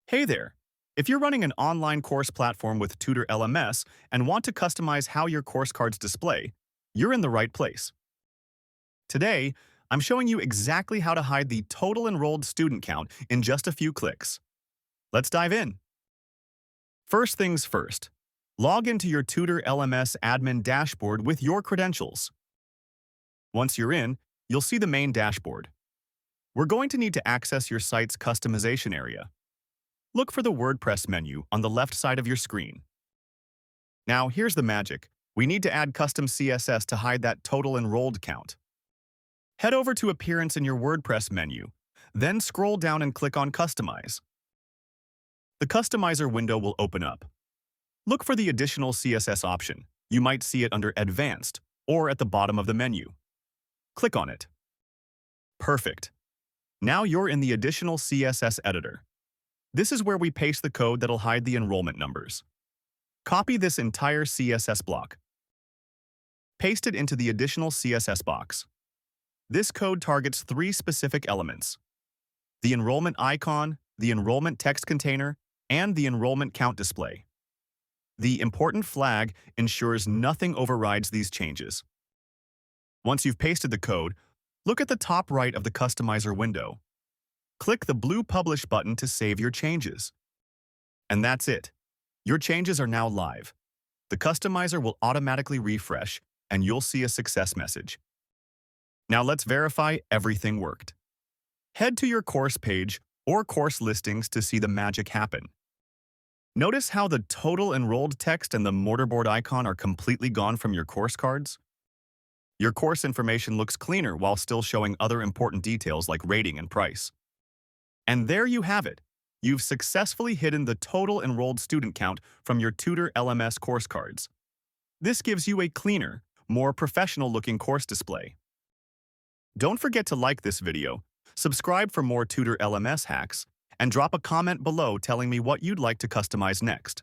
Hey there! If you're running an online course platform with Tutor LMS and want to customize how your course cards display, you're in the right place. Today, I'm showing you exactly how to hide the total enrolled student count in just a few clicks. Let's dive in. First things first, log into your Tutor LMS admin dashboard with your credentials. Once you're in, you'll see the main dashboard. We're going to need to access your site's customization area. Look for the WordPress menu on the left side of your screen. Now, here's the magic. We need to add custom CSS to hide that total enrolled count. Head over to Appearance in your WordPress menu, then scroll down and click on Customize. The Customizer window will open up. Look for the Additional CSS option. You might see it under Advanced or at the bottom of the menu. Click on it. Perfect. Now you're in the Additional CSS editor. This is where we paste the code that'll hide the enrollment numbers. Copy this entire CSS block. Paste it into the additional CSS box. This code targets three specific elements: the enrollment icon, the enrollment text container, and the enrollment count display. The important flag ensures nothing overrides these changes. Once you've pasted the code, look at the top right of the Customizer window. Click the blue Publish button to save your changes. And that's it. Your changes are now live. The Customizer will automatically refresh, and you'll see a success message. Now let's verify everything worked. Head to your course page or course listings to see the magic happen. Notice how the total enrolled text and the mortarboard icon are completely gone from your course cards? Your course information looks cleaner while still showing other important details like rating and price. And there you have it. You've successfully hidden the total enrolled student count from your Tutor LMS course cards. This gives you a cleaner, more professional-looking course display. Don't forget to like this video, subscribe for more Tutor LMS hacks, and drop a comment below telling me what you'd like to customize next.